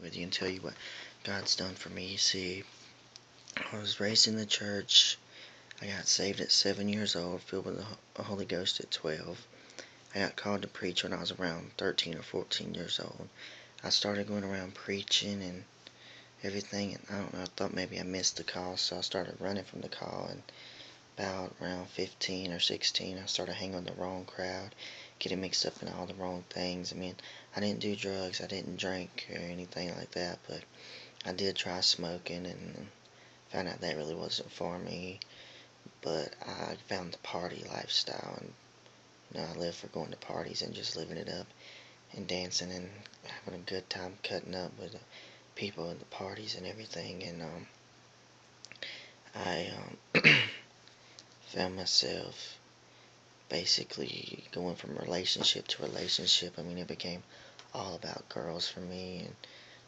with you and tell you what God's done for me. You see, I was raised in the church. I got saved at 7 years old, filled with the Holy Ghost at 12. I got called to preach when I was around 13 or 14 years old. I started going around preaching and everything, and I don't know, I thought maybe I missed the call, so I started running from the call, and about around 15 or 16, I started hanging with the wrong crowd, getting mixed up in all the wrong things. I mean, I didn't do drugs, I didn't drink or anything like that, but I did try smoking and found out that really wasn't for me. But I found the party lifestyle, and I live for going to parties and just living it up and dancing and having a good time, cutting up with the people at the parties and everything. And I found myself basically going from relationship to relationship. I mean, it became all about girls for me, and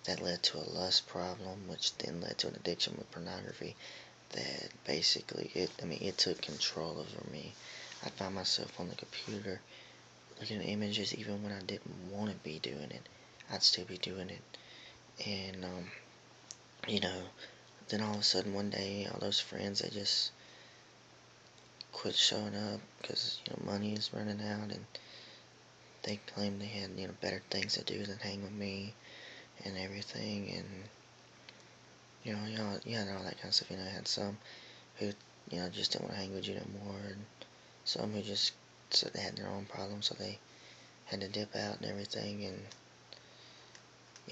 that led to a lust problem, which then led to an addiction with pornography. That basically, it took control over me. I found myself on the computer looking at images even when I didn't want to be doing it. I'd still be doing it. And, then all of a sudden one day, all those friends, they just quit showing up because, money is running out, and they claimed they had, better things to do than hang with me and everything. And, you had all that kind of stuff. I had some who, just didn't want to hang with you no more, and some who just said they had their own problems, so they had to dip out and everything. And,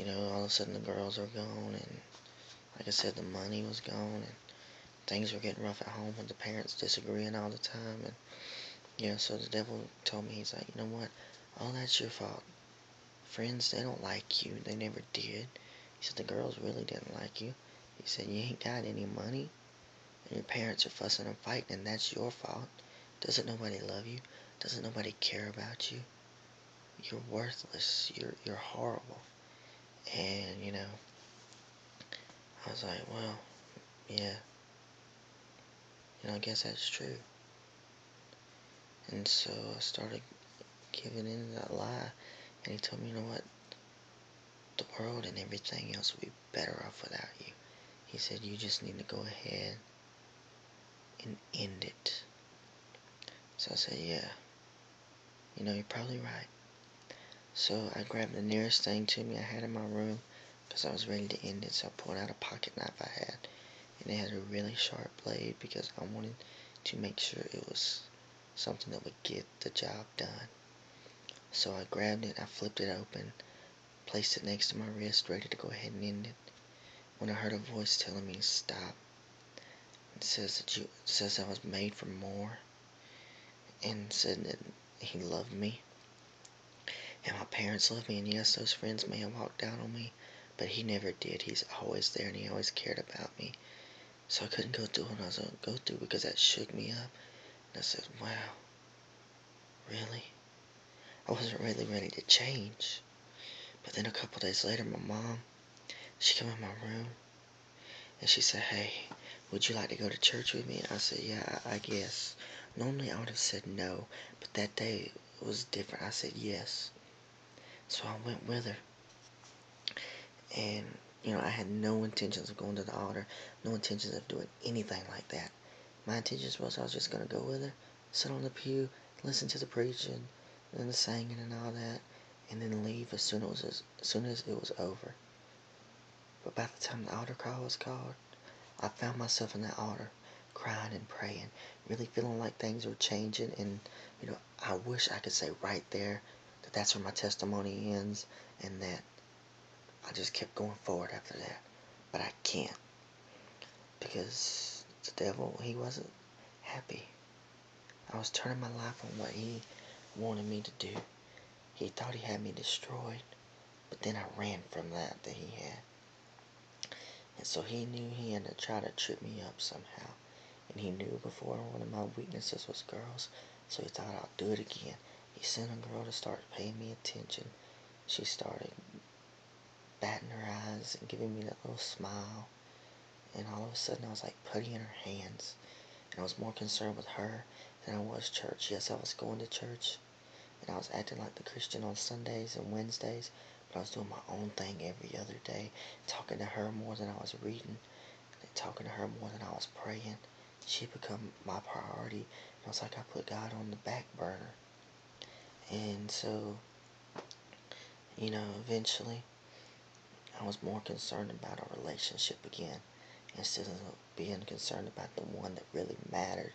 all of a sudden the girls were gone, and like I said, the money was gone, and things were getting rough at home with the parents disagreeing all the time. And, so the devil told me, he's like, you know what, all that's your fault. Friends, they don't like you. They never did. He said the girls really didn't like you. He said you ain't got any money, and your parents are fussing and fighting, and that's your fault. Doesn't nobody love you? Doesn't nobody care about you? You're worthless. You're horrible. And, I was like, well, yeah, I guess that's true. And so I started giving in to that lie, and he told me, you know what, the world and everything else will be better off without you. He said, you just need to go ahead and end it. So I said, yeah, you're probably right. So I grabbed the nearest thing to me I had in my room, because I was ready to end it. So I pulled out a pocket knife I had, and it had a really sharp blade, because I wanted to make sure it was something that would get the job done. So I grabbed it, I flipped it open, placed it next to my wrist, ready to go ahead and end it, when I heard a voice telling me to stop. It says I was made for more, and said that he loved me, and my parents loved me, and yes, those friends may have walked out on me, but he never did. He's always there, and he always cared about me. So I couldn't go through what I was going to go through, because that shook me up. And I said, wow, really? I wasn't really ready to change. But then a couple days later, my mom, she came in my room, and she said, hey, would you like to go to church with me? And I said, yeah, I guess. Normally I would have said no, but that day it was different. I said yes. So I went with her. And, I had no intentions of going to the altar, no intentions of doing anything like that. My intentions was I was just going to go with her, sit on the pew, listen to the preaching, and the singing and all that, and then leave as soon as it was over. But by the time the altar call was called, I found myself in that altar, crying and praying, really feeling like things were changing. And, I wish I could say right there that that's where my testimony ends, and that I just kept going forward after that. But I can't, because the devil, he wasn't happy. I was turning my life on what he wanted me to do. He thought he had me destroyed, but then I ran from that he had. And so he knew he had to try to trip me up somehow. And he knew before one of my weaknesses was girls, so he thought I'll do it again. He sent a girl to start paying me attention. She started batting her eyes and giving me that little smile. And all of a sudden I was like putty in her hands. And I was more concerned with her than I was church. Yes, I was going to church, and I was acting like the Christian on Sundays and Wednesdays, But I was doing my own thing every other day, talking to her more than I was reading, and talking to her more than I was praying. She become my priority. It was like I put God on the back burner. And so, eventually, I was more concerned about a relationship again instead of being concerned about the one that really mattered.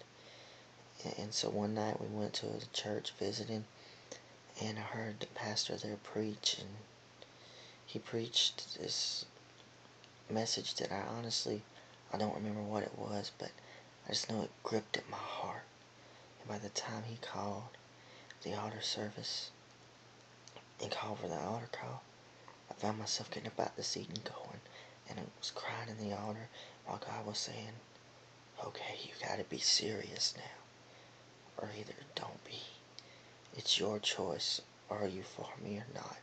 And so one night we went to the church visiting, and I heard the pastor there preach, and he preached this message that I don't remember what it was, but I just know it gripped at my heart. And by the time he called the altar service and called for the altar call, I found myself getting up out the seat and going, and I was crying in the altar while God was saying, okay, you gotta be serious now, or either don't be. It's your choice. Are you for me or not?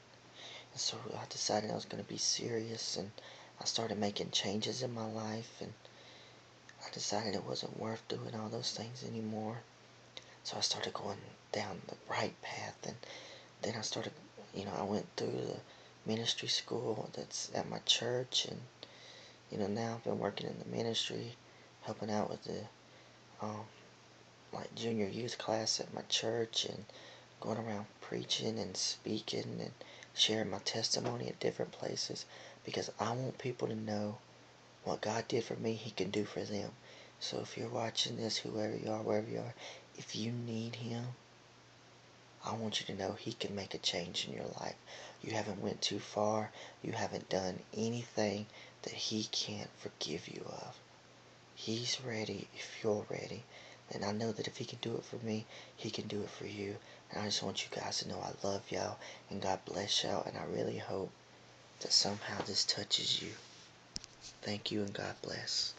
And so I decided I was going to be serious, and I started making changes in my life, and I decided it wasn't worth doing all those things anymore. So I started going down the right path, and then I started, I went through the ministry school that's at my church, and, now I've been working in the ministry, helping out with the, like junior youth class at my church, and going around preaching and speaking and sharing my testimony at different places, because I want people to know what God did for me, He can do for them. So if you're watching this, whoever you are, wherever you are, if you need Him, I want you to know He can make a change in your life. You haven't went too far. You haven't done anything that He can't forgive you of. He's ready if you're ready. And I know that if He can do it for me, He can do it for you. And I just want you guys to know I love y'all and God bless y'all. And I really hope that somehow this touches you. Thank you and God bless.